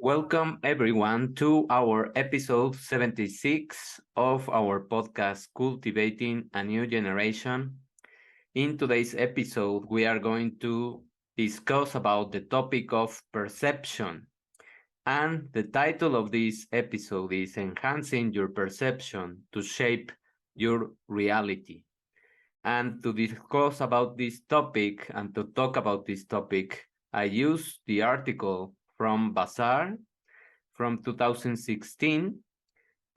Welcome everyone to our episode 76 of our podcast Cultivating a New Generation. In today's episode, we are going to discuss about the topic of perception. And the title of this episode is Enhancing Your Perception to Shape Your Reality. And to discuss about this topic and to talk about this topic, I use the article from Bazaar from 2016,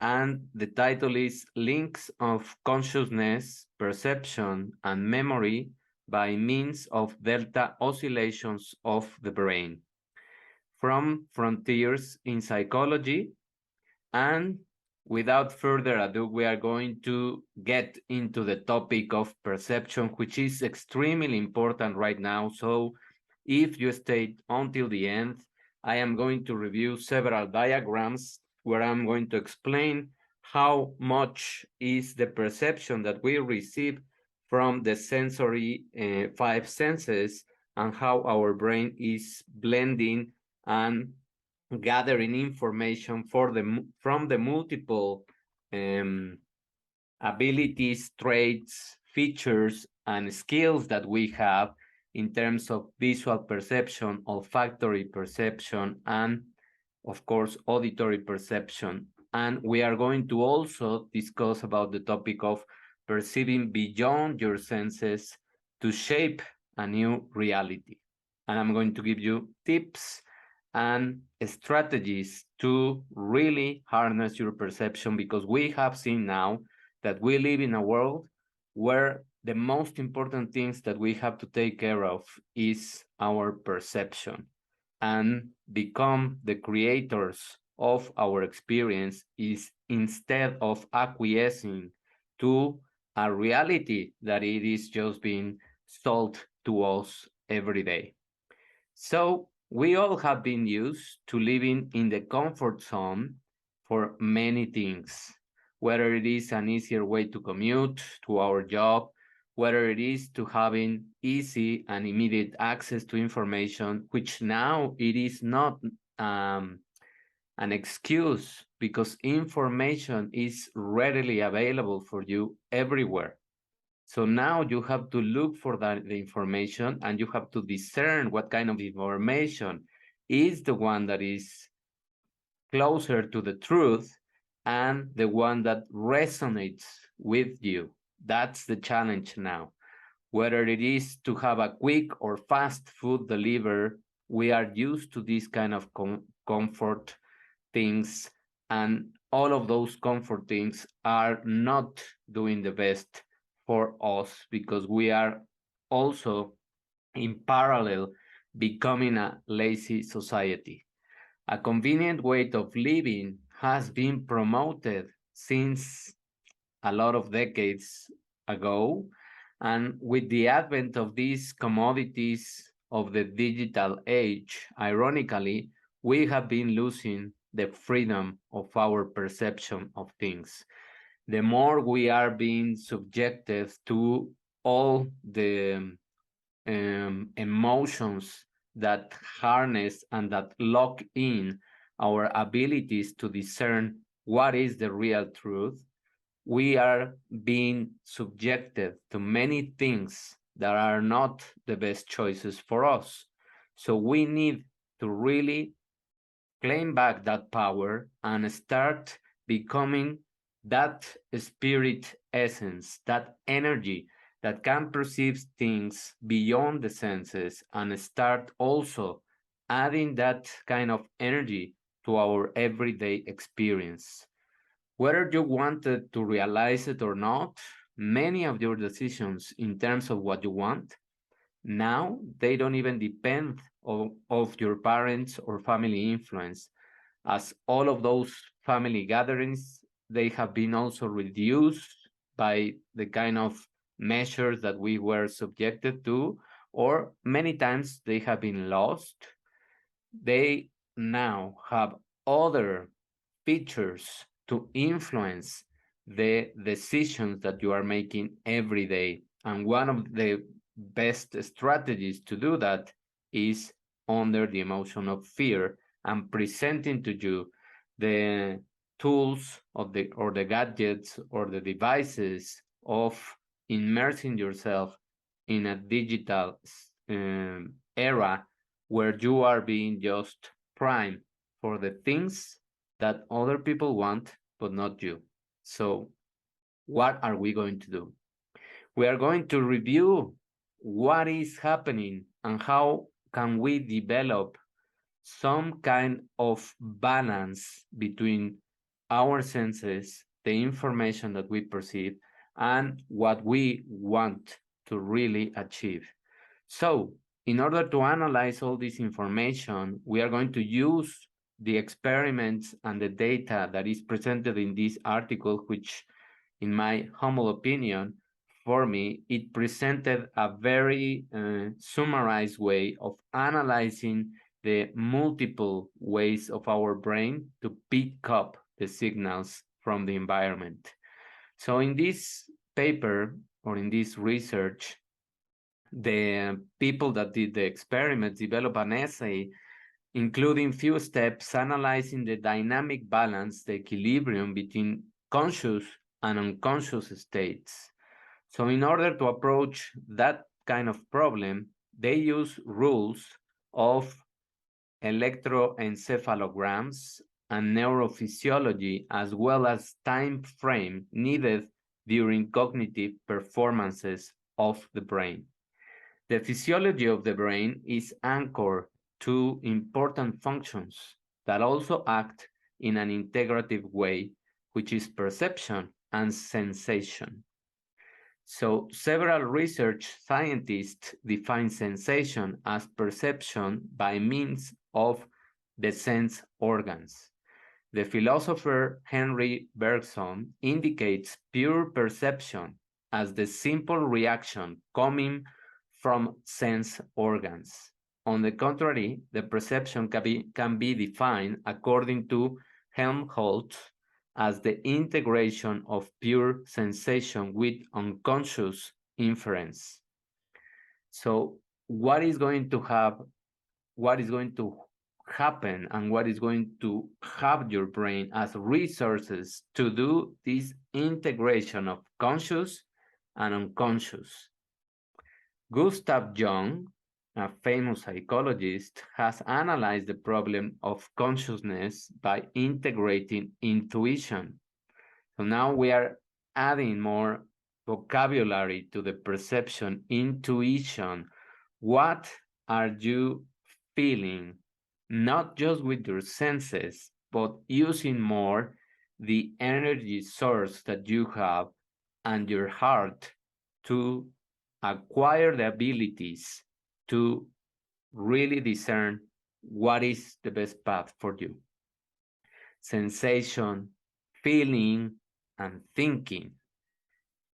and the title is Links of Consciousness, Perception, and Memory by Means of Delta Oscillations of the Brain from Frontiers in Psychology. And without further ado, we are going to get into the topic of perception, which is extremely important right now. So if you stay until the end, I am going to review several diagrams where I'm going to explain how much is the perception that we receive from the sensory five senses and how our brain is blending and gathering information from the multiple um, abilities, traits, features, and skills that we have in terms of visual perception, olfactory perception, and of course, auditory perception. And we are going to also discuss about the topic of perceiving beyond your senses to shape a new reality. And I'm going to give you tips and strategies to really harness your perception because we have seen now that we live in a world where the most important things that we have to take care of is our perception and become the creators of our experience is instead of acquiescing to a reality that it is just being sold to us every day. So we all have been used to living in the comfort zone for many things, whether it is an easier way to commute to our job, whether it is to having easy and immediate access to information, which now it is not um, an excuse because information is readily available for you everywhere. So now you have to look for the information and you have to discern what kind of information is the one that is closer to the truth and the one that resonates with you. That's the challenge now. Whether it is to have a quick or fast food deliver, we are used to this kind of comfort things, and all of those comfort things are not doing the best for us because we are also in parallel becoming a lazy society. A convenient way of living has been promoted since a lot of decades ago. And with the advent of these commodities of the digital age, ironically, we have been losing the freedom of our perception of things. The more we are being subjected to all the emotions that harness and that lock in our abilities to discern what is the real truth, we are being subjected to many things that are not the best choices for us. So we need to really claim back that power and start becoming that spirit essence, that energy that can perceive things beyond the senses and start also adding that kind of energy to our everyday experience. Whether you wanted to realize it or not, many of your decisions in terms of what you want now they don't even depend of your parents or family influence, as all of those family gatherings they have been also reduced by the kind of measures that we were subjected to, or many times they have been lost. They now have other features to influence the decisions that you are making every day. And one of the best strategies to do that is under the emotion of fear and presenting to you the tools of the or the gadgets or the devices of immersing yourself in a digital era where you are being just primed for the things that other people want but not you. So what are we going to do? We are going to review what is happening and how can we develop some kind of balance between our senses, the information that we perceive, and what we want to really achieve. So, in order to analyze all this information, we are going to use the experiments and the data that is presented in this article, which, in my humble opinion, for me, it presented a very summarized way of analyzing the multiple ways of our brain to pick up the signals from the environment. So in this paper or in this research, the people that did the experiments developed an essay including few steps analyzing the dynamic balance, the equilibrium between conscious and unconscious states. So in order to approach that kind of problem, they use rules of electroencephalograms and neurophysiology, as well as time frame needed during cognitive performances of the brain. The physiology of the brain is anchored to important functions that also act in an integrative way, which is perception and sensation. So, several research scientists define sensation as perception by means of the sense organs. The philosopher Henry Bergson indicates pure perception as the simple reaction coming from sense organs. On the contrary, the perception can be defined according to Helmholtz as the integration of pure sensation with unconscious inference. So what is going to happen and what is going to have your brain as resources to do this integration of conscious and unconscious? Gustav Jung, a famous psychologist, has analyzed the problem of consciousness by integrating intuition. So now we are adding more vocabulary to the perception, intuition. What are you feeling? Not just with your senses, but using more the energy source that you have and your heart to acquire the abilities to really discern what is the best path for you. Sensation, feeling, and thinking.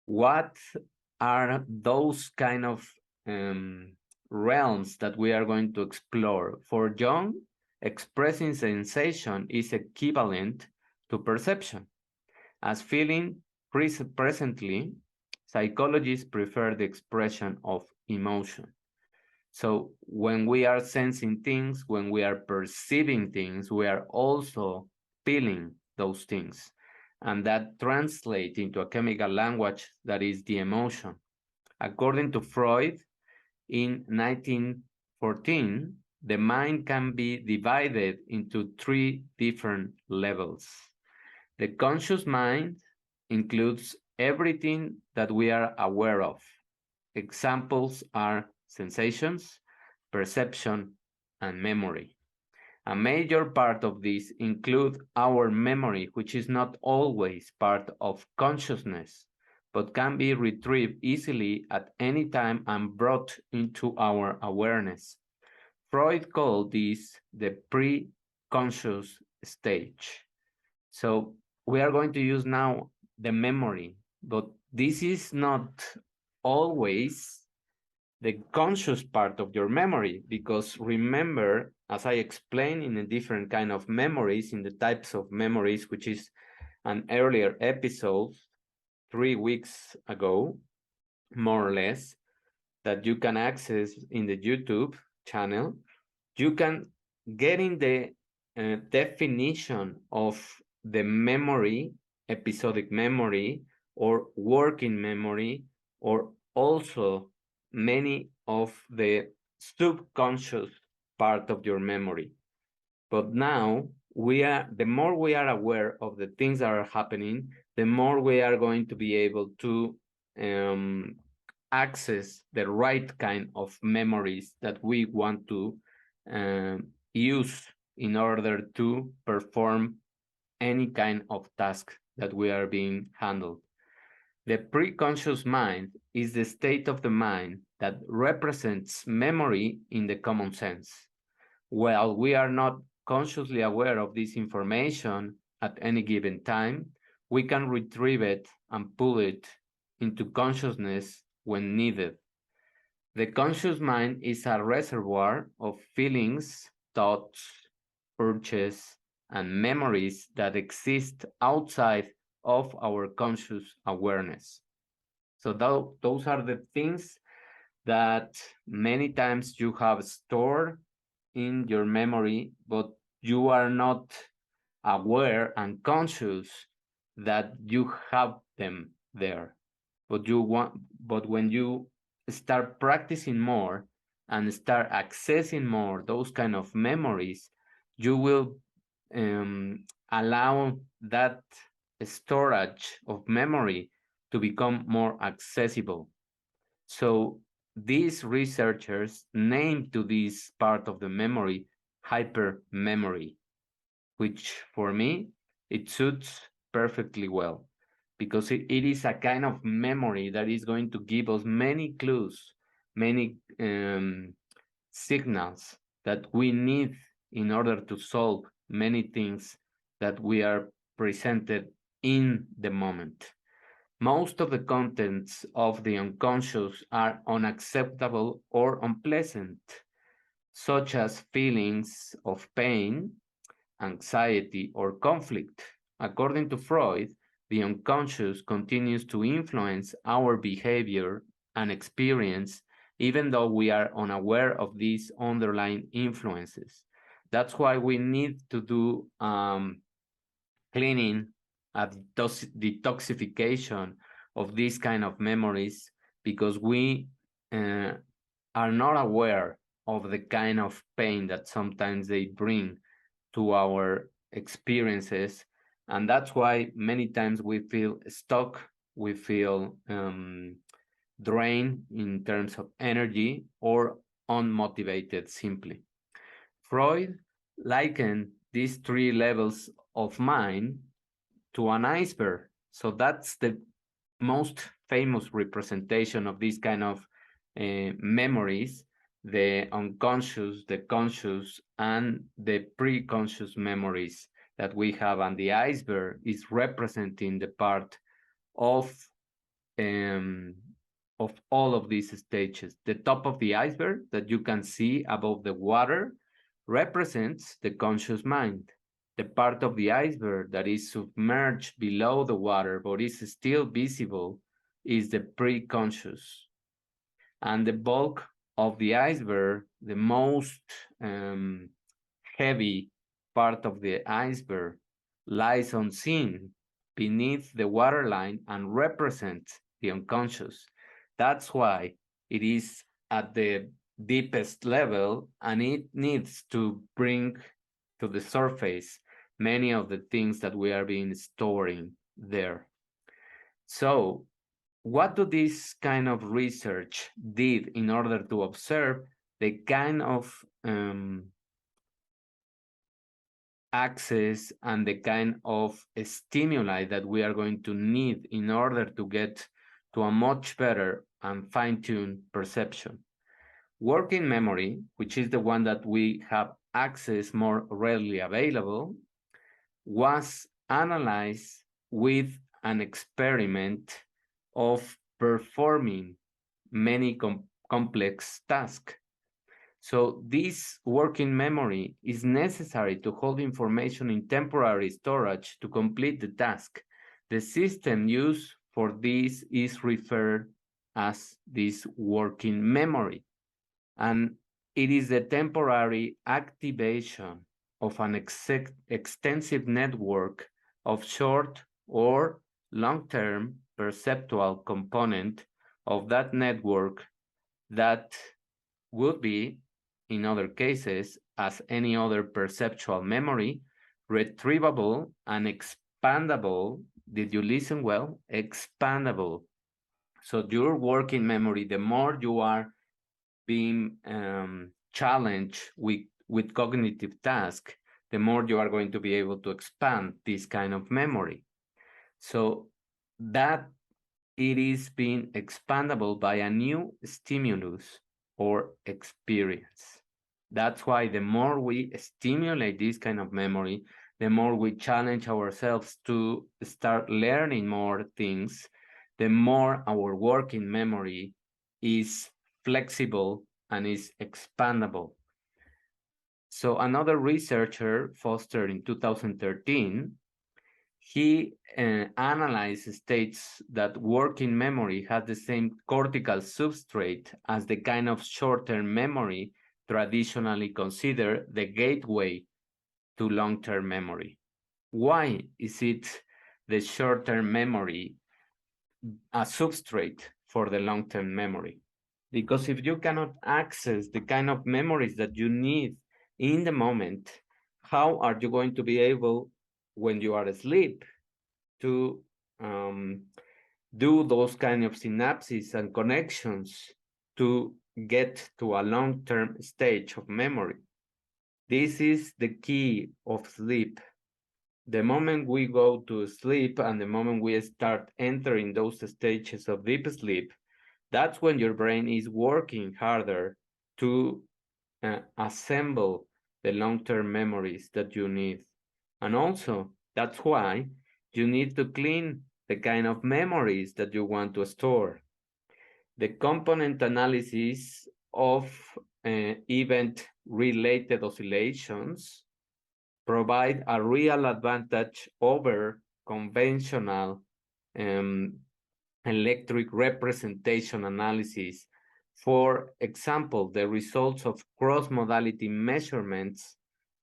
What are those kind of realms that we are going to explore? For Jung, expressing sensation is equivalent to perception, as feeling presently psychologists prefer the expression of emotion. So when we are sensing things, when we are perceiving things, we are also feeling those things. And that translates into a chemical language that is the emotion. According to Freud, in 1914, the mind can be divided into three different levels. The conscious mind includes everything that we are aware of. Examples are sensations, perception, and memory. A major part of this includes our memory, which is not always part of consciousness, but can be retrieved easily at any time and brought into our awareness. Freud called this the pre-conscious stage. So we are going to use now the memory, but this is not always the conscious part of your memory, because remember, as I explained in a different kind of memories, in the types of memories, which is an earlier episode 3 weeks ago, more or less, that you can access in the YouTube channel, you can get in the definition of the memory, episodic memory, or working memory, or also many of the subconscious part of your memory. But now the more we are aware of the things that are happening, the more we are going to be able to um, access the right kind of memories that we want to use in order to perform any kind of task that we are being handled. The preconscious mind is the state of the mind that represents memory in the common sense. While we are not consciously aware of this information at any given time, we can retrieve it and pull it into consciousness when needed. The conscious mind is a reservoir of feelings, thoughts, urges, and memories that exist outside of our conscious awareness. So those are the things that many times you have stored in your memory, but you are not aware and conscious that you have them there. But when you start practicing more and start accessing more those kind of memories, you will allow that storage of memory to become more accessible. So these researchers named to this part of the memory hypermemory, which for me it suits perfectly well because it is a kind of memory that is going to give us many clues, many signals that we need in order to solve many things that we are presented in the moment. Most of the contents of the unconscious are unacceptable or unpleasant, such as feelings of pain, anxiety, or conflict. According to Freud, the unconscious continues to influence our behavior and experience, even though we are unaware of these underlying influences. That's why we need to do cleaning, a detoxification of these kind of memories because we uh, are not aware of the kind of pain that sometimes they bring to our experiences. And that's why many times we feel stuck, we feel drained in terms of energy or unmotivated simply. Freud likened these three levels of mind to an iceberg. So that's the most famous representation of these kind of memories, the unconscious, the conscious, and the pre-conscious memories that we have. And the iceberg is representing the part of um, of all of these stages. The top of the iceberg that you can see above the water represents the conscious mind. The part of the iceberg that is submerged below the water but is still visible is the pre-conscious. And the bulk of the iceberg, the most heavy part of the iceberg, lies unseen beneath the waterline and represents the unconscious. That's why it is at the deepest level and it needs to bring to the surface many of the things that we are being storing there. So, what do this kind of research did in order to observe the kind of access and the kind of stimuli that we are going to need in order to get to a much better and fine-tuned perception? Working memory, which is the one that we have access more readily available, was analyzed with an experiment of performing many complex tasks. So this working memory is necessary to hold information in temporary storage to complete the task. The system used for this is referred as this working memory. And it is the temporary activation of an extensive network of short or long-term perceptual component of that network that would be, in other cases, as any other perceptual memory, retrievable and expandable. Did you listen well? Expandable. So your working memory, the more you are being challenged with cognitive task, the more you are going to be able to expand this kind of memory. So that it is being expandable by a new stimulus or experience. That's why the more we stimulate this kind of memory, the more we challenge ourselves to start learning more things, the more our working memory is flexible and is expandable. So another researcher, Foster, in 2013, he analyzed states that working memory has the same cortical substrate as the kind of short-term memory traditionally considered the gateway to long-term memory. Why is it the short-term memory a substrate for the long-term memory? Because if you cannot access the kind of memories that you need in the moment, how are you going to be able, when you are asleep, to do those kind of synapses and connections to get to a long-term stage of memory? This is the key of sleep. The moment we go to sleep and the moment we start entering those stages of deep sleep, that's when your brain is working harder to assemble the long-term memories that you need. And also, that's why you need to clean the kind of memories that you want to store. The component analysis of event-related oscillations provide a real advantage over conventional um, electric representation analysis. For example, the results of cross-modality measurements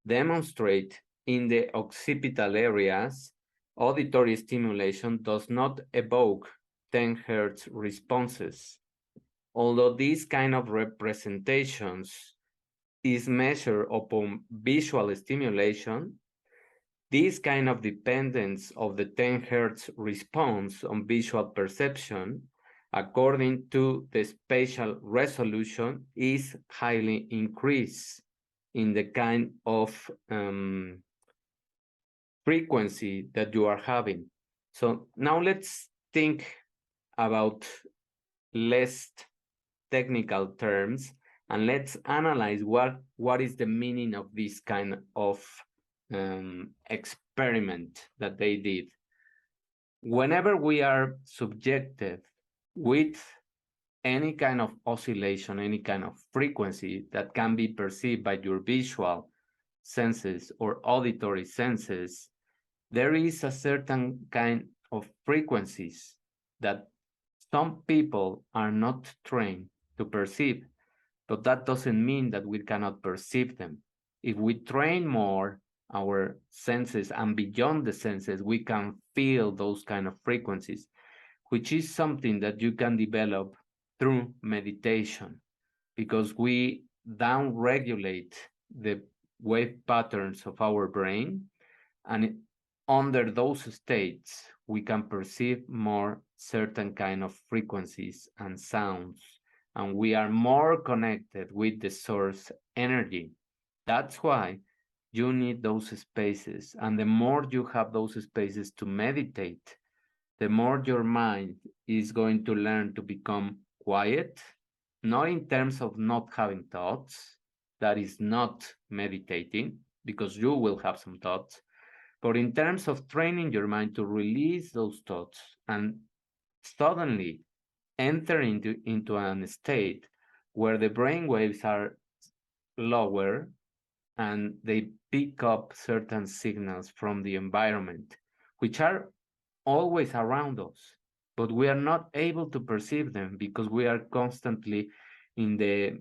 demonstrate in the occipital areas, auditory stimulation does not evoke 10 Hz responses. Although these kind of representations is measured upon visual stimulation, this kind of dependence of the 10 Hz response on visual perception, according to the spatial resolution, is highly increased in the kind of frequency that you are having. So now let's think about less technical terms, and let's analyze what is the meaning of this kind of experiment that they did. Whenever we are subjected with any kind of oscillation, any kind of frequency that can be perceived by your visual senses or auditory senses, there is a certain kind of frequencies that some people are not trained to perceive, but that doesn't mean that we cannot perceive them. If we train more our senses and beyond the senses, we can feel those kind of frequencies, which is something that you can develop through meditation, because we down regulate the wave patterns of our brain, and under those states we can perceive more certain kind of frequencies and sounds, and we are more connected with the source energy. That's why you need those spaces, and the more you have those spaces to meditate, the more your mind is going to learn to become quiet, not in terms of not having thoughts, that is not meditating, because you will have some thoughts, but in terms of training your mind to release those thoughts and suddenly enter into an state where the brain waves are lower and they pick up certain signals from the environment, which are always around us, but we are not able to perceive them because we are constantly in the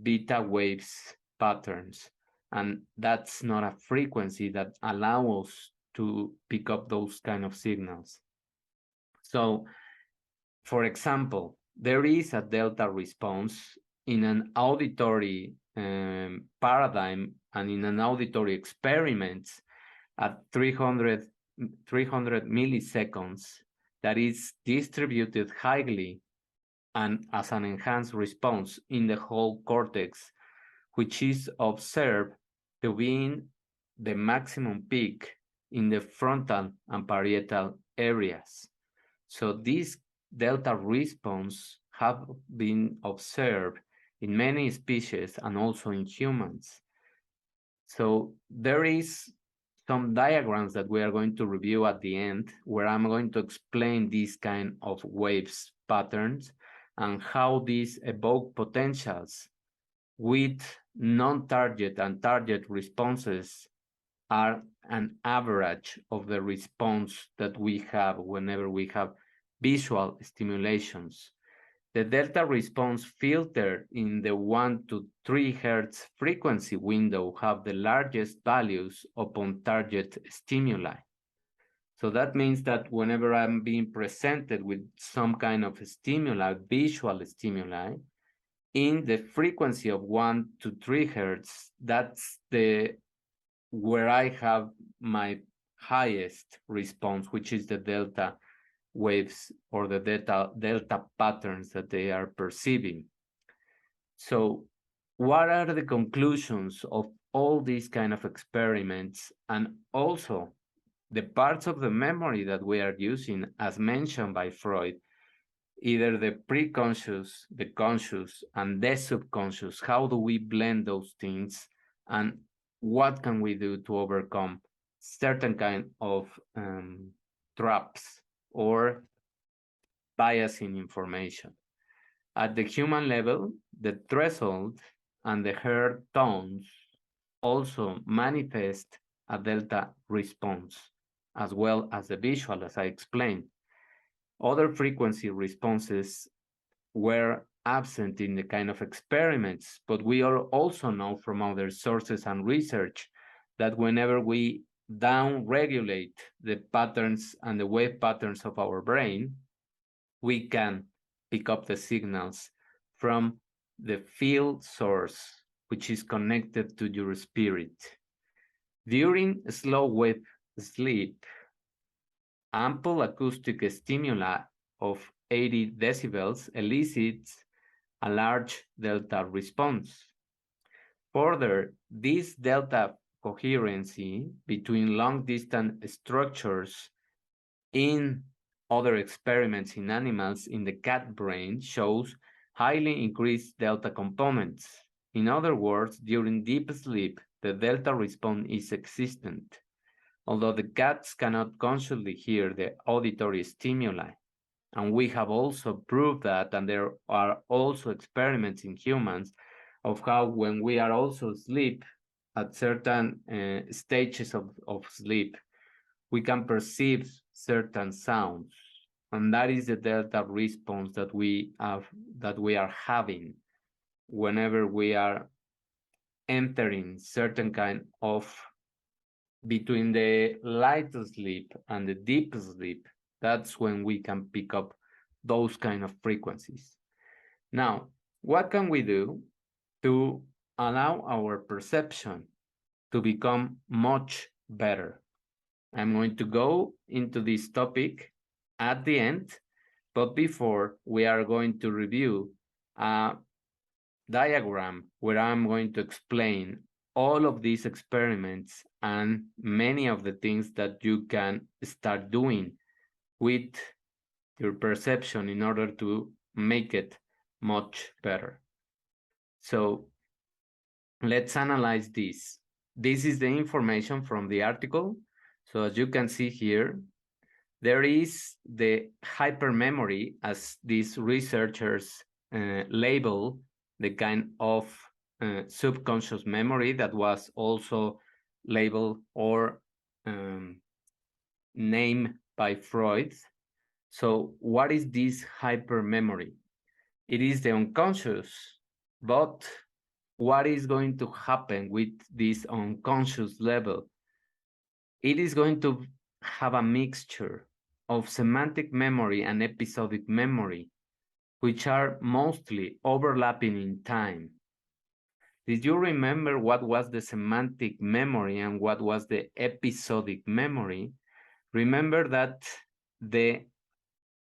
beta waves patterns. and that's not a frequency that allows us to pick up those kind of signals. So, for example, there is a delta response in an auditory paradigm and in an auditory experiment at 300 milliseconds that is distributed highly and as an enhanced response in the whole cortex, which is observed to be in the maximum peak in the frontal and parietal areas. So this delta response have been observed in many species and also in humans. So there is some diagrams that we are going to review at the end where I'm going to explain these kind of waves patterns and how these evoke potentials with non-target and target responses are an average of the response that we have whenever we have visual stimulations. The delta response filtered in the 1 to 3 Hz frequency window have the largest values upon target stimuli. So that means that whenever I'm being presented with some kind of stimuli, visual stimuli, in the frequency of 1 to 3 Hz, that's where I have my highest response, which is the delta waves or the delta patterns that they are perceiving. So what are the conclusions of all these kind of experiments, and also the parts of the memory that we are using, as mentioned by Freud, either the preconscious, the conscious, and the subconscious? How do we blend those things, and what can we do to overcome certain kind of traps or biasing information? At the human level, the threshold and the hair tones also manifest a delta response, as well as the visual, as I explained. Other frequency responses were absent in the kind of experiments, but we also know from other sources and research that whenever we down-regulate the patterns and the wave patterns of our brain, we can pick up the signals from the field source, which is connected to your spirit. During slow wave sleep, ample acoustic stimuli of 80 decibels elicits a large delta response. Further, this delta coherency between long-distance structures in other experiments in animals in the cat brain shows highly increased delta components. In other words, during deep sleep, the delta response is existent, although the cats cannot consciously hear the auditory stimuli. And we have also proved that, and there are also experiments in humans of how when we are also asleep at certain stages of sleep, we can perceive certain sounds. And that is the delta response that we are having whenever we are entering certain kind of between the light sleep and the deep sleep. That's when we can pick up those kind of frequencies. Now, what can we do to allow our perception to become much better? I'm going to go into this topic at the end, but before, we are going to review a diagram where I'm going to explain all of these experiments and many of the things that you can start doing with your perception in order to make it much better. So let's analyze this. This is the information from the article. So as you can see here, there is the hypermemory, as these researchers label the kind of subconscious memory that was also labeled or named by Freud. So what is this hypermemory? It is the unconscious, but what is going to happen with this unconscious level? It is going to have a mixture of semantic memory and episodic memory, which are mostly overlapping in time. Did you remember what was the semantic memory and what was the episodic memory? Remember that the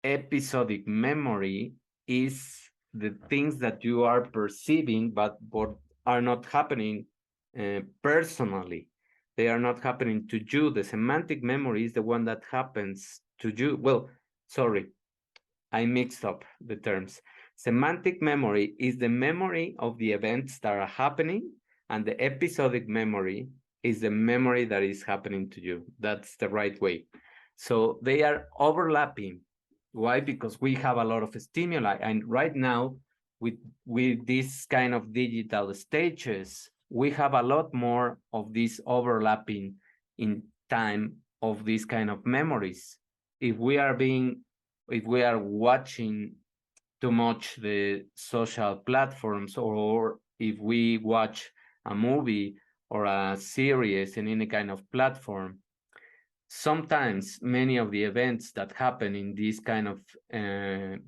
episodic memory is the things that you are perceiving but are not happening personally. They are not happening to you. The semantic memory is the one that happens to you. Well, sorry, I mixed up the terms. Semantic memory is the memory of the events that are happening, and the episodic memory is the memory that is happening to you. That's the right way. So they are overlapping. Why? Because we have a lot of stimuli, and right now, with this kind of digital stages, we have a lot more of this overlapping in time of these kind of memories. If we are being if we are watching too much the social platforms, or if we watch a movie or a series in any kind of platform, sometimes many of the events that happen in this kind of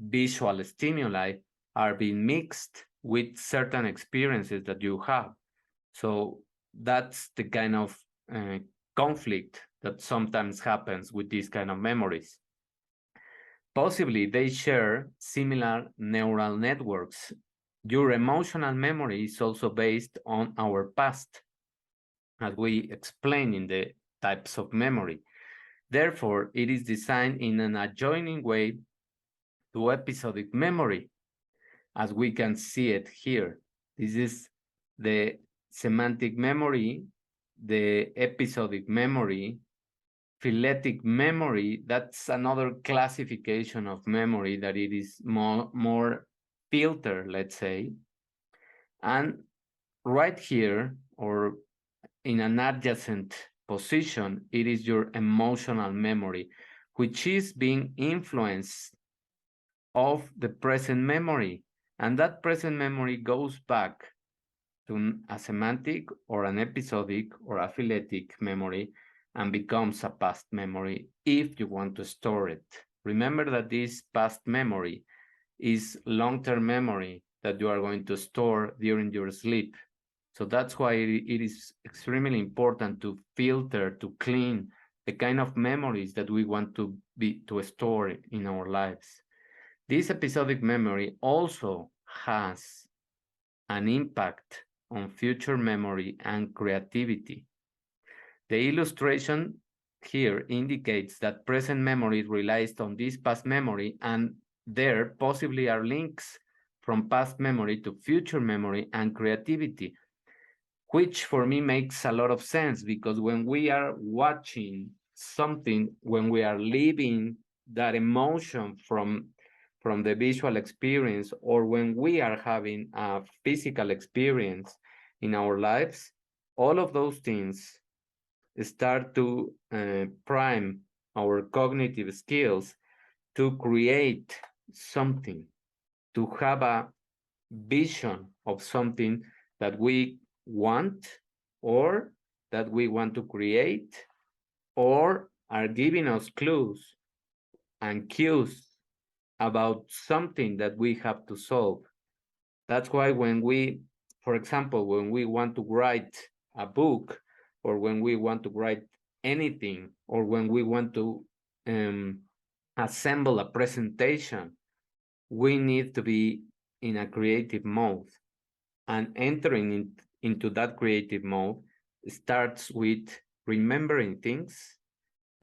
visual stimuli are being mixed with certain experiences that you have. So that's the kind of conflict that sometimes happens with these kind of memories. Possibly they share similar neural networks. Your emotional memory is also based on our past, as we explain in the types of memory. Therefore, it is designed in an adjoining way to episodic memory, as we can see it here. This is the semantic memory, the episodic memory, phyletic memory. That's another classification of memory, that it is more filtered, let's say. And right here, or in an adjacent position, it is your emotional memory, which is being influenced of the present memory. And that present memory goes back to a semantic or an episodic or a phyletic memory and becomes a past memory if you want to store it. Remember that this past memory is long-term memory that you are going to store during your sleep. So that's why it is extremely important to filter, to clean the kind of memories that we want to store in our lives. This episodic memory also has an impact on future memory and creativity. The illustration here indicates that present memory relies on this past memory, and there possibly are links from past memory to future memory and creativity, which for me makes a lot of sense, because when we are watching something, when we are living that emotion from the visual experience, or when we are having a physical experience in our lives, all of those things start to prime our cognitive skills to create something, to have a vision of something that we want, or that we want to create, or are giving us clues and cues about something that we have to solve. That's why when we, for example, when we want to write a book, or when we want to write anything, or when we want to um, assemble a presentation, we need to be in a creative mode. And entering into that creative mode starts with remembering things,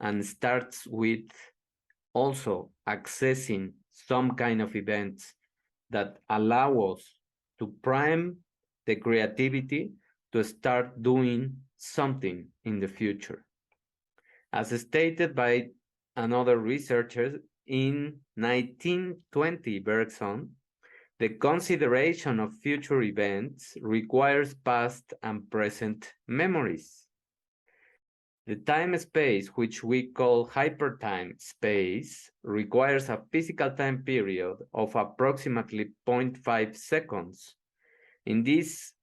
and starts with also accessing some kind of events that allow us to prime the creativity to start doing something in the future. As stated by another researcher in 1920, Bergson, the consideration of future events requires past and present memories. The time space, which we call hypertime space, requires a physical time period of approximately 0.5 seconds. In this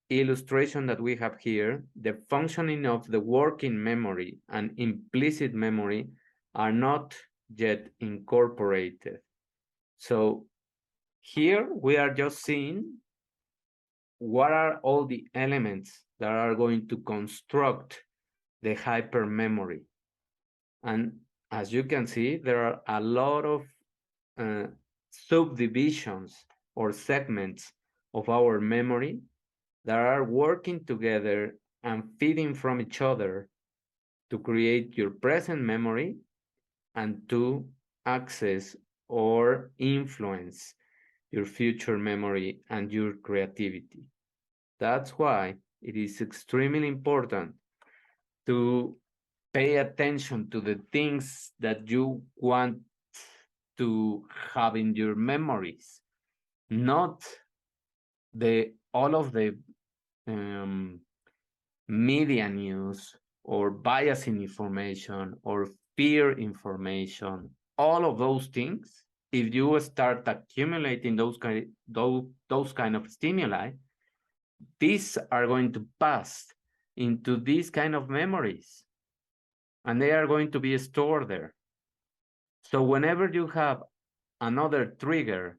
illustration that we have here, the functioning of the working memory and implicit memory are not yet incorporated. So here we are just seeing what are all the elements that are going to construct the hypermemory. And as you can see, there are a lot of uh, subdivisions or segments of our memory that are working together and feeding from each other to create your present memory and to access or influence your future memory and your creativity. That's why it is extremely important to pay attention to the things that you want to have in your memories, not the all of the um, media news or biasing information or fear information, all of those things. If you start accumulating those kind of stimuli, these are going to pass into these kind of memories and they are going to be stored there. So whenever you have another trigger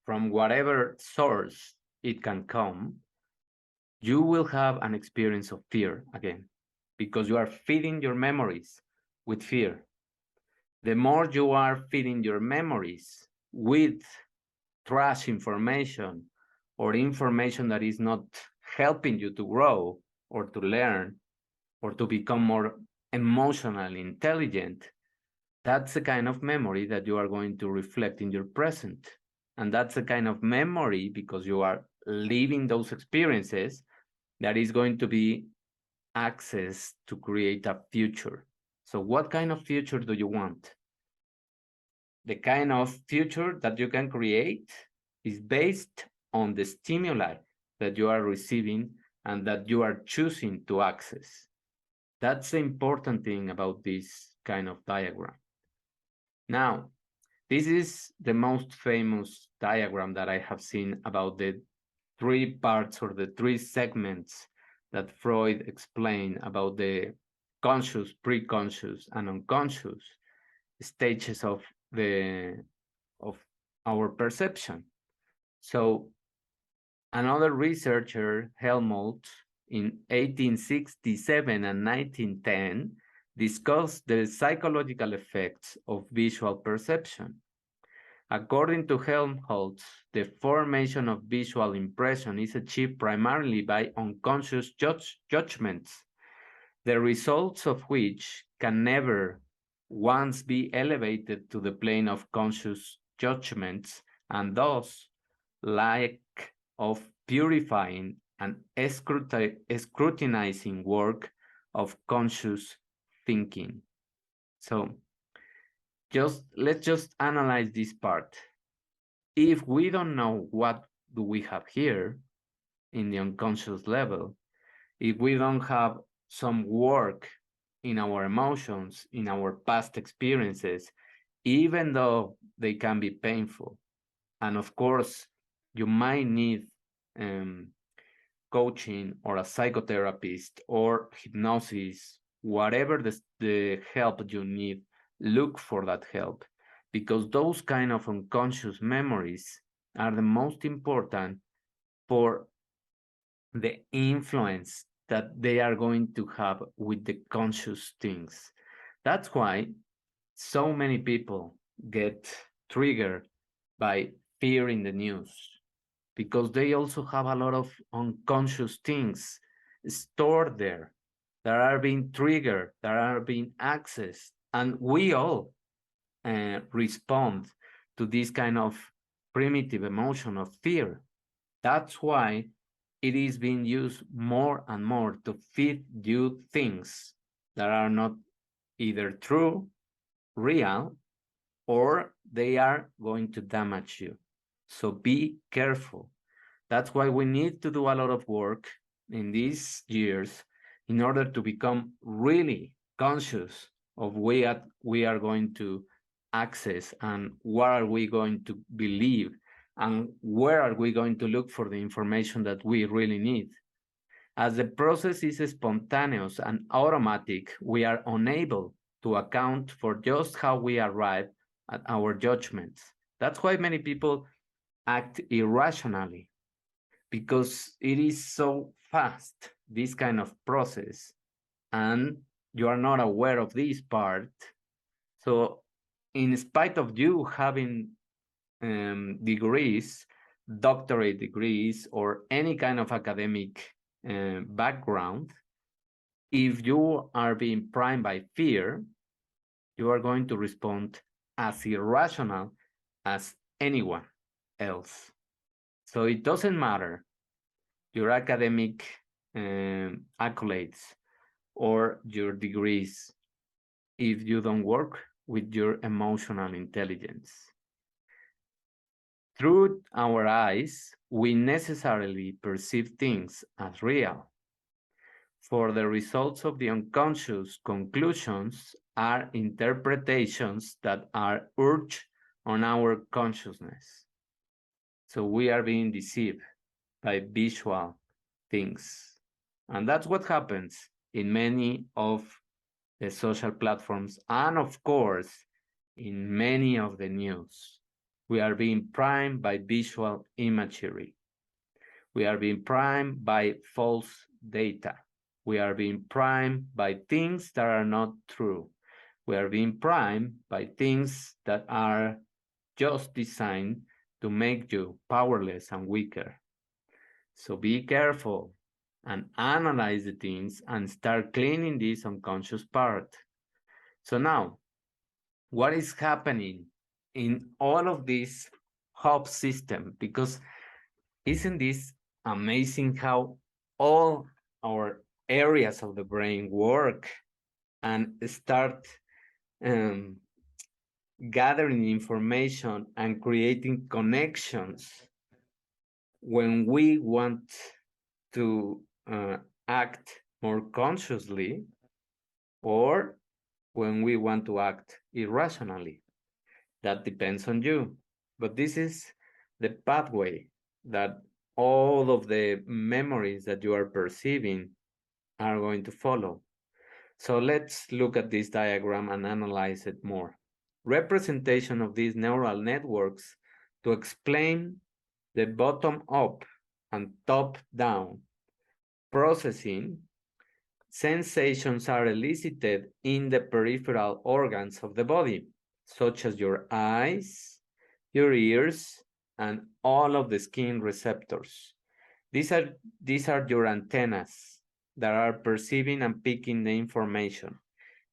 from whatever source it can come, you will have an experience of fear again because you are feeding your memories with fear. The more you are feeding your memories with trash information or information that is not helping you to grow or to learn or to become more emotionally intelligent, that's the kind of memory that you are going to reflect in your present. And that's the kind of memory, because you are living those experiences, that is going to be access to create a future. So what kind of future do you want? The kind of future that you can create is based on the stimuli that you are receiving and that you are choosing to access. That's the important thing about this kind of diagram. Now, this is the most famous diagram that I have seen about the three parts or the three segments that Freud explained about the conscious, pre-conscious, and unconscious stages of our perception. So another researcher, Helmholtz, in 1867 and 1910, discussed the psychological effects of visual perception. According to Helmholtz, the formation of visual impression is achieved primarily by unconscious judgments, the results of which can never once be elevated to the plane of conscious judgments, and thus lack of purifying and scrutinizing work of conscious thinking. So let's just analyze this part. If we don't know what do we have here in the unconscious level, if we don't have some work in our emotions, in our past experiences, even though they can be painful, and of course, you might need coaching or a psychotherapist or hypnosis, whatever the help you need, look for that help, because those kind of unconscious memories are the most important for the influence that they are going to have with the conscious things. That's why so many people get triggered by fear in the news, because they also have a lot of unconscious things stored there that are being triggered, that are being accessed. And we all respond to this kind of primitive emotion of fear. That's why it is being used more and more to feed you things that are not either true, real, or they are going to damage you. So be careful. That's why we need to do a lot of work in these years in order to become really conscious of what we are going to access and what are we going to believe And where are we going to look for the information that we really need? As the process is spontaneous and automatic, we are unable to account for just how we arrive at our judgments. That's why many people act irrationally, because it is so fast, this kind of process, and you are not aware of this part. So, in spite of you having degrees, doctorate degrees, or any kind of academic background, if you are being primed by fear, you are going to respond as irrational as anyone else. So it doesn't matter your academic accolades or your degrees if you don't work with your emotional intelligence. Through our eyes, we necessarily perceive things as real. For the results of the unconscious, conclusions are interpretations that are urged on our consciousness. So we are being deceived by visual things. And that's what happens in many of the social platforms and, of course, in many of the news. We are being primed by visual imagery. We are being primed by false data. We are being primed by things that are not true. We are being primed by things that are just designed to make you powerless and weaker. So be careful and analyze the things and start cleaning this unconscious part. So now, what is happening in all of this hub system? Because isn't this amazing how all our areas of the brain work and start um, gathering information and creating connections when we want to act more consciously or when we want to act irrationally? That depends on you. But this is the pathway that all of the memories that you are perceiving are going to follow. So let's look at this diagram and analyze it more. Representation of these neural networks to explain the bottom up and top down processing. Sensations are elicited in the peripheral organs of the body, such as your eyes, your ears, and all of the skin receptors. These are your antennas that are perceiving and picking the information.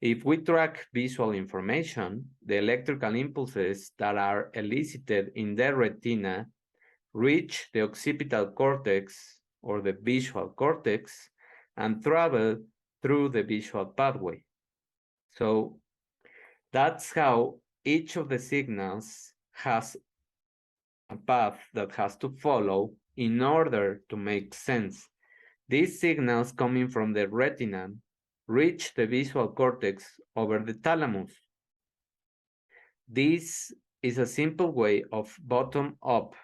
If we track visual information, the electrical impulses that are elicited in the retina reach the occipital cortex or the visual cortex and travel through the visual pathway. So that's how each of the signals has a path that has to follow in order to make sense. These signals coming from the retina reach the visual cortex over the thalamus. This is a simple way of bottom-up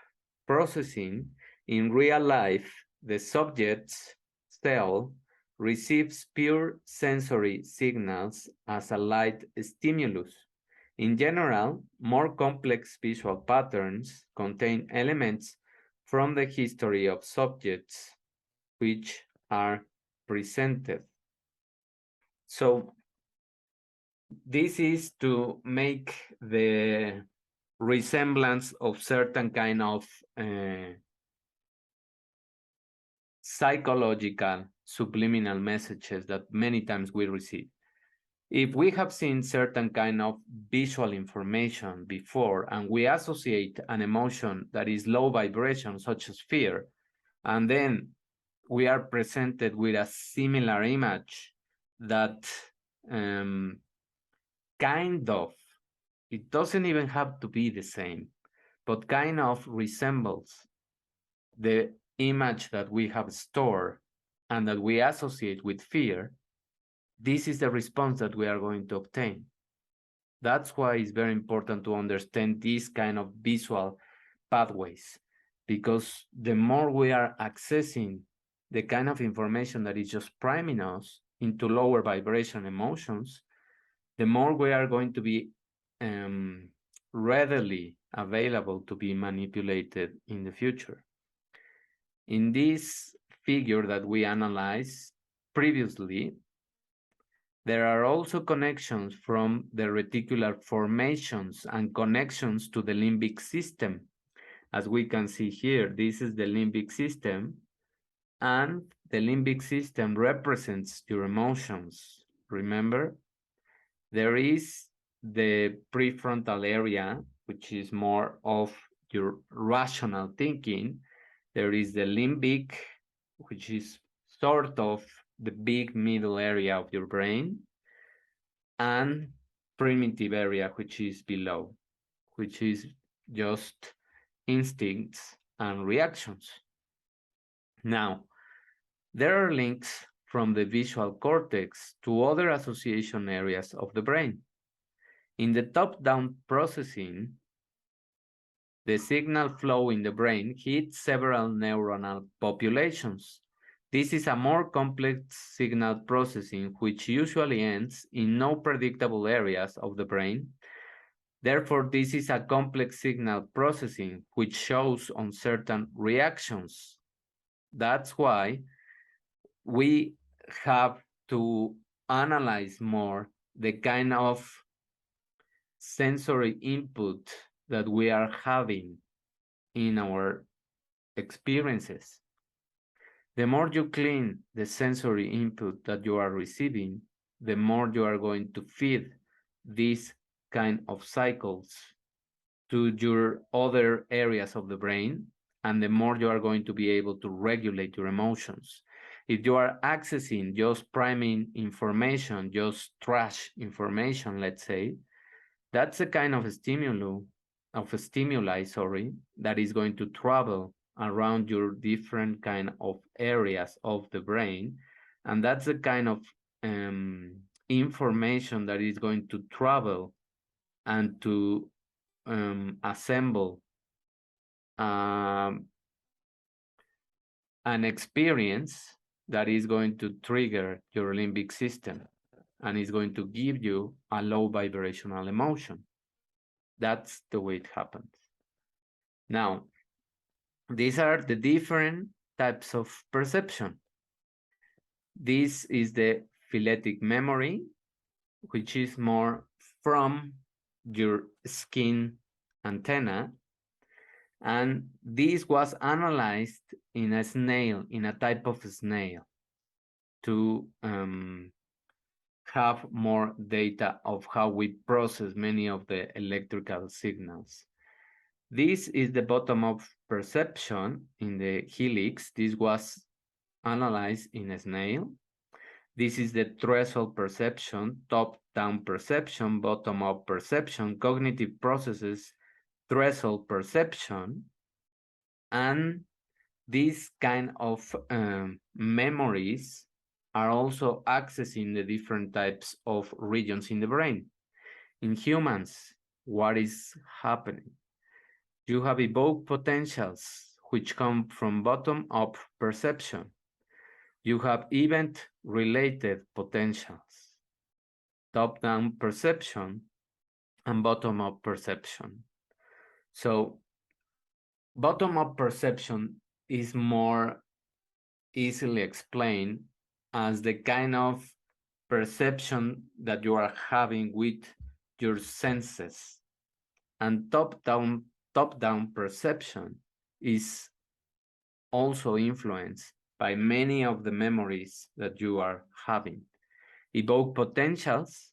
processing. In real life, the subject's cell receives pure sensory signals as a light stimulus. In general, more complex visual patterns contain elements from the history of subjects which are presented. So this is to make the resemblance of certain kind of psychological subliminal messages that many times we receive. If we have seen certain kind of visual information before and we associate an emotion that is low vibration, such as fear, and then we are presented with a similar image that kind of, it doesn't even have to be the same, but kind of resembles the image that we have stored and that we associate with fear, this is the response that we are going to obtain. That's why it's very important to understand this kind of visual pathways, because the more we are accessing the kind of information that is just priming us into lower vibration emotions, the more we are going to be readily available to be manipulated in the future. In this figure that we analyzed previously, there are also connections from the reticular formations and connections to the limbic system. As we can see here, this is the limbic system, and the limbic system represents your emotions. Remember, there is the prefrontal area, which is more of your rational thinking. There is the limbic, which is sort of the big middle area of your brain, and primitive area, which is below, which is just instincts and reactions. Now, there are links from the visual cortex to other association areas of the brain. In the top-down processing, the signal flow in the brain hits several neuronal populations. This is a more complex signal processing, which usually ends in no predictable areas of the brain. Therefore, this is a complex signal processing, which shows on certain reactions. That's why we have to analyze more the kind of sensory input that we are having in our experiences. The more you clean the sensory input that you are receiving, the more you are going to feed these kind of cycles to your other areas of the brain, and the more you are going to be able to regulate your emotions. If you are accessing just priming information, just trash information, let's say, that's a kind of a stimuli, that is going to travel around your different kind of areas of the brain, and that's the kind of information that is going to travel and to assemble an experience that is going to trigger your limbic system and is going to give you a low vibrational emotion. That's the way it happens. Now, these are the different types of perception. This is the phyletic memory, which is more from your skin antenna. And this was analyzed in a snail, in a type of snail, to have more data of how we process many of the electrical signals. This is the bottom-up perception in the helix. This was analyzed in a snail. This is the threshold perception, top-down perception, bottom-up perception, cognitive processes, threshold perception, and these kind of memories are also accessing the different types of regions in the brain. In humans, what is happening? You have evoked potentials which come from bottom-up perception. You have event-related potentials, top-down perception, and bottom-up perception. So bottom-up perception is more easily explained as the kind of perception that you are having with your senses. And top-down perception is also influenced by many of the memories that you are having. Evoked potentials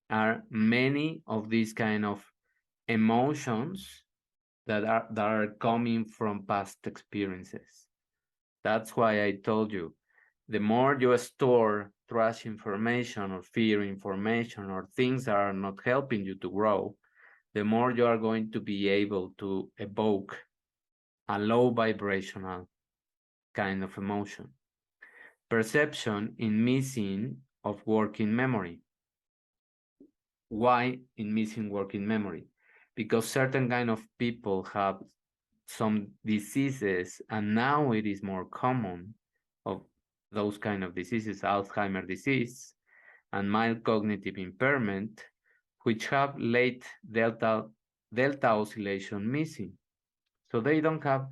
are many of these kind of emotions that are coming from past experiences. That's why I told you, the more you store trash information or fear information or things that are not helping you to grow, the more you are going to be able to evoke a low vibrational kind of emotion. Perception in missing of working memory. Why in missing working memory? Because certain kind of people have some diseases, and now it is more common of those kind of diseases, Alzheimer's disease and mild cognitive impairment, which have late delta oscillation missing. So they don't have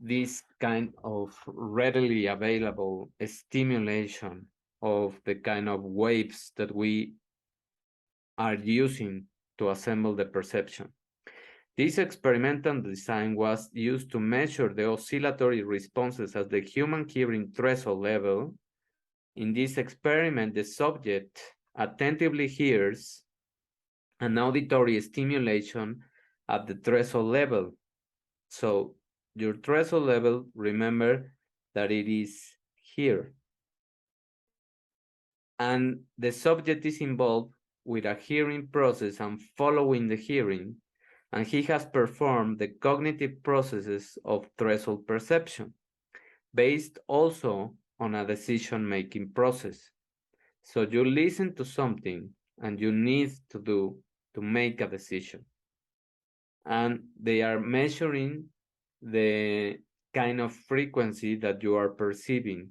this kind of readily available stimulation of the kind of waves that we are using to assemble the perception. This experimental design was used to measure the oscillatory responses at the human hearing threshold level. In this experiment, the subject attentively hears an auditory stimulation at the threshold level. So your threshold level, remember that it is here. And the subject is involved with a hearing process and following the hearing, and he has performed the cognitive processes of threshold perception, based also on a decision-making process. So you listen to something and you need to make a decision. And they are measuring the kind of frequency that you are perceiving.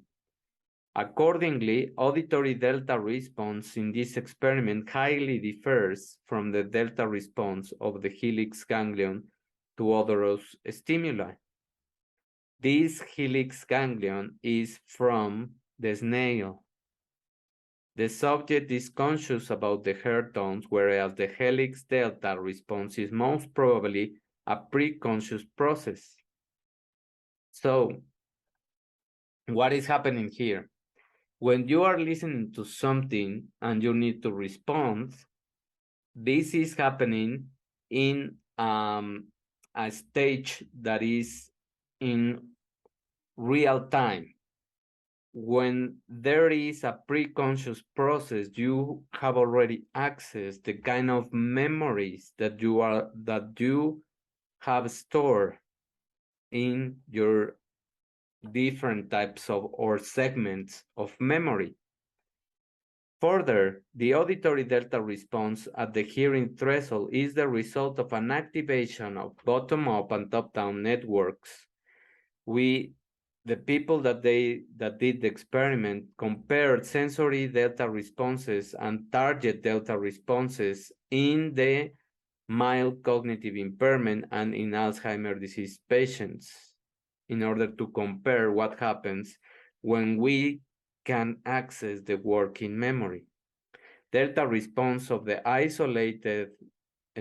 Accordingly, auditory delta response in this experiment highly differs from the delta response of the helix ganglion to odorous stimuli. This helix ganglion is from the snail. The subject is conscious about the hair tones, whereas the helix delta response is most probably a pre-conscious process. So, what is happening here? When you are listening to something and you need to respond, this is happening in a stage that is in real time. When there is a pre-conscious process, you have already accessed the kind of memories that you have stored in your different types of or segments of memory. Further, the auditory delta response at the hearing threshold is the result of an activation of bottom-up and top-down networks. The people that did the experiment compared sensory delta responses and target delta responses in the mild cognitive impairment and in Alzheimer's disease patients in order to compare what happens when we can access the working memory. Delta response of the isolated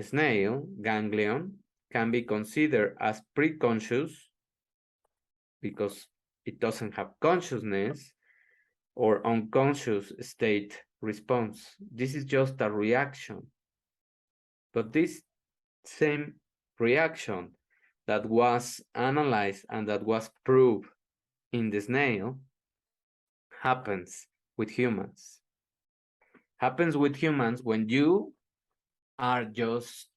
snail ganglion can be considered as preconscious because it doesn't have consciousness, or unconscious state response. This is just a reaction. But this same reaction that was analyzed and that was proved in the snail happens with humans. Happens with humans when you are just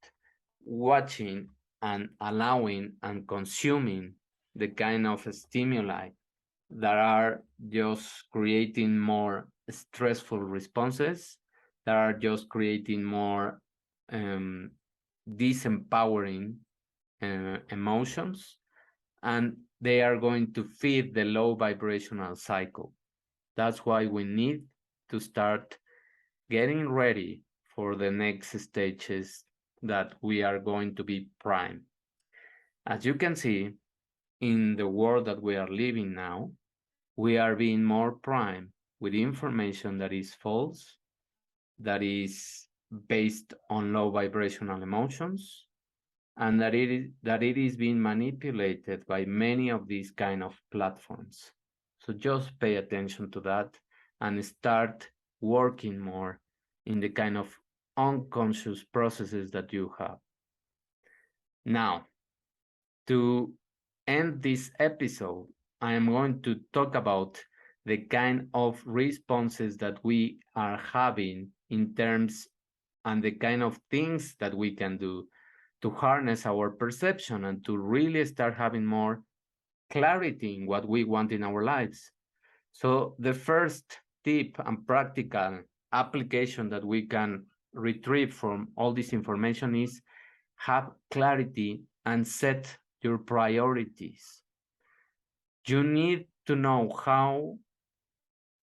watching and allowing and consuming the kind of stimuli that are just creating more stressful responses, that are just creating more disempowering emotions, and they are going to feed the low vibrational cycle. That's why we need to start getting ready for the next stages that we are going to be prime. As you can see, in the world that we are living now, we are being more prime with information that is false, that is based on low vibrational emotions, and that it is being manipulated by many of these kind of platforms. So just pay attention to that and start working more in the kind of unconscious processes that you have. Now, to end this episode, I am going to talk about the kind of responses that we are having in terms and the kind of things that we can do to harness our perception and to really start having more clarity in what we want in our lives. So the first tip and practical application that we can retrieve from all this information is have clarity and set your priorities. You need to know how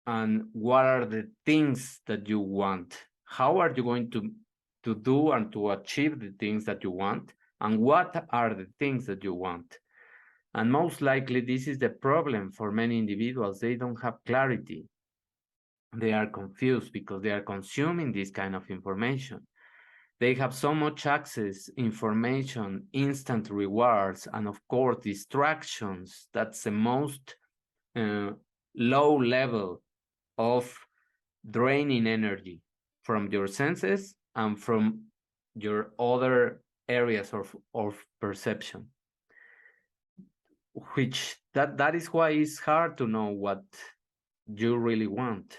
and what are the things that you want. How are you going to do and to achieve the things that you want? And what are the things that you want? And most likely, this is the problem for many individuals. They don't have clarity. They are confused because they are consuming this kind of information. They have so much access, information, instant rewards, and of course, distractions. That's the most uh, low level of draining energy from your senses and from your other areas of perception, which that is why it's hard to know what you really want.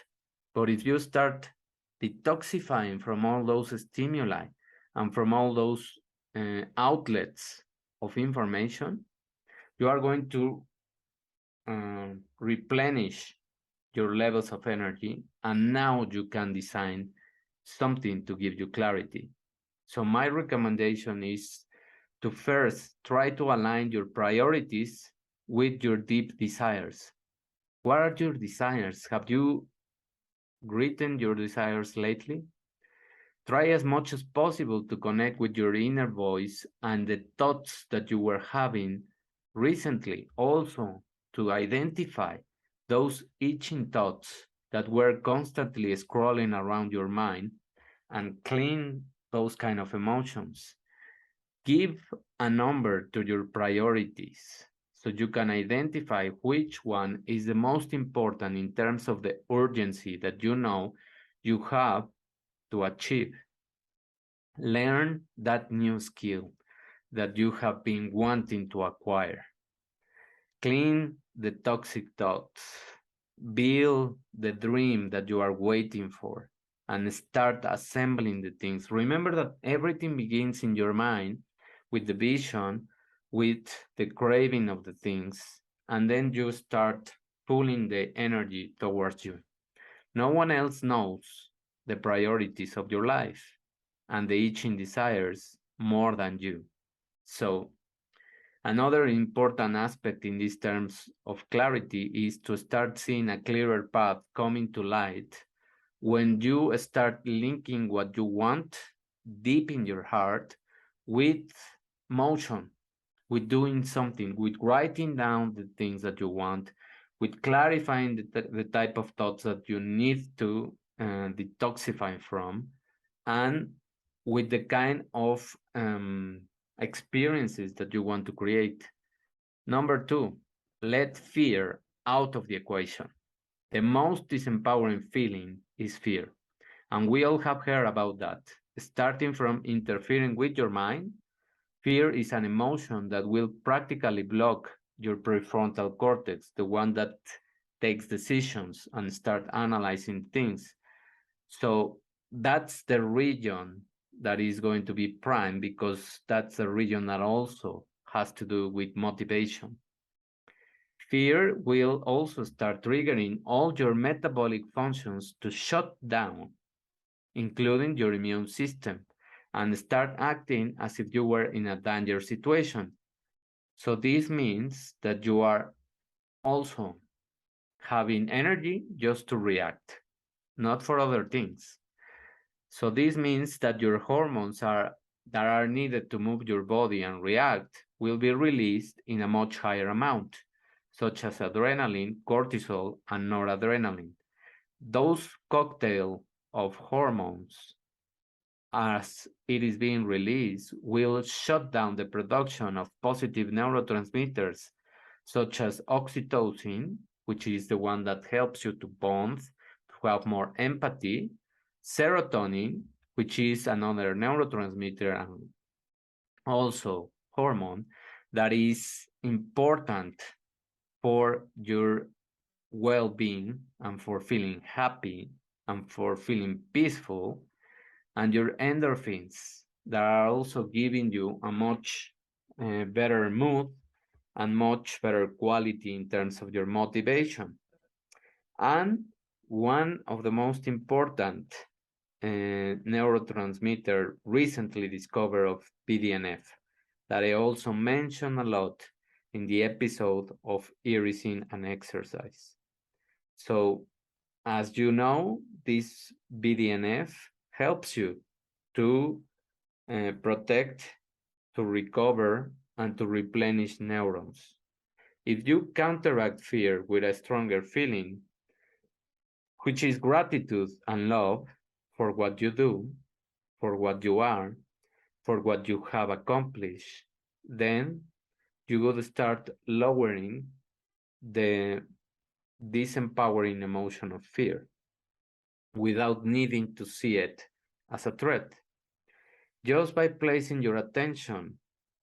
But if you start detoxifying from all those stimuli and from all those outlets of information, you are going to replenish your levels of energy, and now you can design something to give you clarity. So, my recommendation is to first try to align your priorities with your deep desires. What are your desires? Have you written your desires lately? Try as much as possible to connect with your inner voice and the thoughts that you were having recently. Also, to identify those itching thoughts that were constantly scrolling around your mind and clean those kind of emotions. Give a number to your priorities so you can identify which one is the most important in terms of the urgency that you know you have to achieve. Learn that new skill that you have been wanting to acquire. Clean the toxic thoughts. Build the dream that you are waiting for and start assembling the things. Remember that everything begins in your mind with the vision, with the craving of the things, and then you start pulling the energy towards you. No one else knows the priorities of your life and the itching desires more than you. So, another important aspect in these terms of clarity is to start seeing a clearer path coming to light when you start linking what you want deep in your heart with motion, with doing something, with writing down the things that you want, with clarifying the type of thoughts that you need to detoxify from, and with the kind of experiences that you want to create. Number two, let fear out of the equation. The most disempowering feeling is fear. And we all have heard about that. Starting from interfering with your mind, fear is an emotion that will practically block your prefrontal cortex, the one that takes decisions and start analyzing things. So that's the region that is going to be prime because that's the region that also has to do with motivation. Fear will also start triggering all your metabolic functions to shut down, including your immune system, and start acting as if you were in a danger situation. So this means that you are also having energy just to react, not for other things. So this means that your hormones that are needed to move your body and react will be released in a much higher amount, such as adrenaline, cortisol, and noradrenaline. Those cocktail of hormones, as it is being released, will shut down the production of positive neurotransmitters such as oxytocin, which is the one that helps you to bond, to have more empathy, serotonin, which is another neurotransmitter and also hormone that is important for your well-being and for feeling happy and for feeling peaceful, and your endorphins that are also giving you a much better mood and much better quality in terms of your motivation. And one of the most important neurotransmitter recently discovered of BDNF. that I also mentioned a lot in the episode of irising and exercise. So, as you know, this BDNF helps you to protect, to recover, and to replenish neurons. If you counteract fear with a stronger feeling, which is gratitude and love for what you do, for what you are, for what you have accomplished, then you would start lowering the disempowering emotion of fear without needing to see it as a threat. Just by placing your attention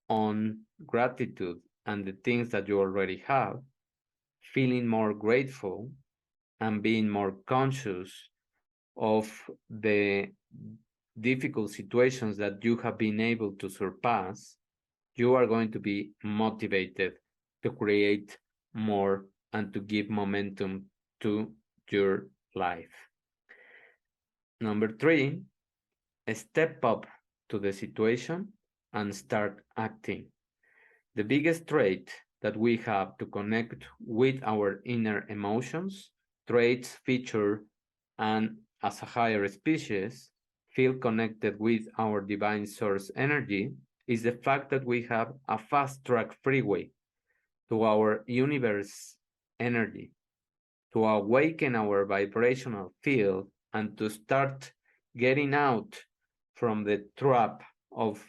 on gratitude and the things that you already have, feeling more grateful and being more conscious of the difficult situations that you have been able to surpass, you are going to be motivated to create more and to give momentum to your life. Number three, step up to the situation and start acting. The biggest trait that we have to connect with our inner emotions, traits, feature, and as a higher species, feel connected with our divine source energy is the fact that we have a fast track freeway to our universe energy, to awaken our vibrational field and to start getting out from the trap of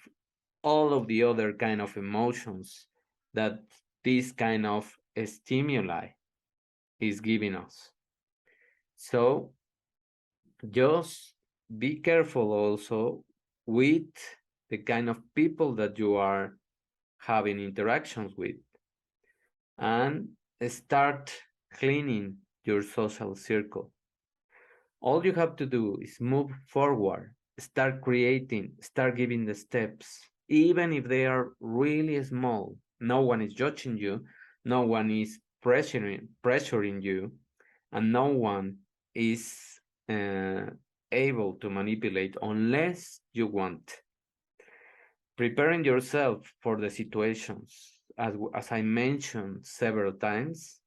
all of the other kind of emotions that this kind of stimuli is giving us. So just be careful also with the kind of people that you are having interactions with and start cleaning your social circle. All you have to do is move forward, start creating, start giving the steps, even if they are really small. No one is judging you, no one is pressuring you, and no one is uh, able to manipulate unless you want. Preparing yourself for the situations, as I mentioned several times,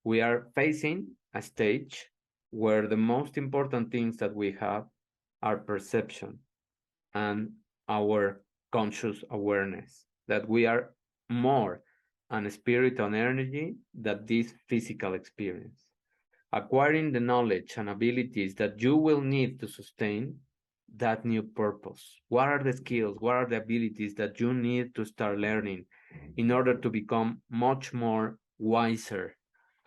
we are facing a stage where the most important things that we have are perception and our conscious awareness, that we are more an spirit and energy than this physical experience. Acquiring the knowledge and abilities that you will need to sustain that new purpose. What are the skills? What are the abilities that you need to start learning in order to become much more wiser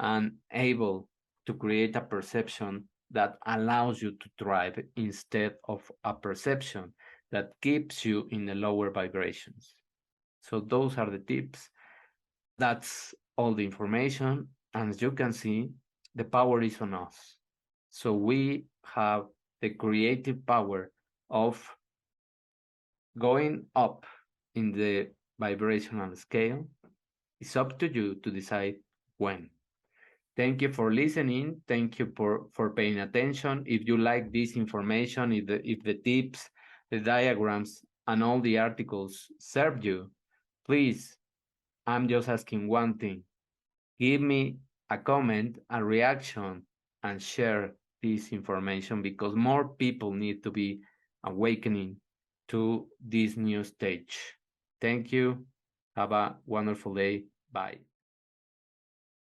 and able to create a perception that allows you to thrive instead of a perception that keeps you in the lower vibrations? So those are the tips. That's all the information. And as you can see, the power is on us. So we have the creative power of going up in the vibrational scale. It's up to you to decide when. Thank you for listening. Thank you for paying attention. If you like this information, if the tips, the diagrams, and all the articles serve you, please, I'm just asking one thing. Give me a comment, a reaction, and share this information because more people need to be awakening to this new stage. Thank you. Have a wonderful day. Bye.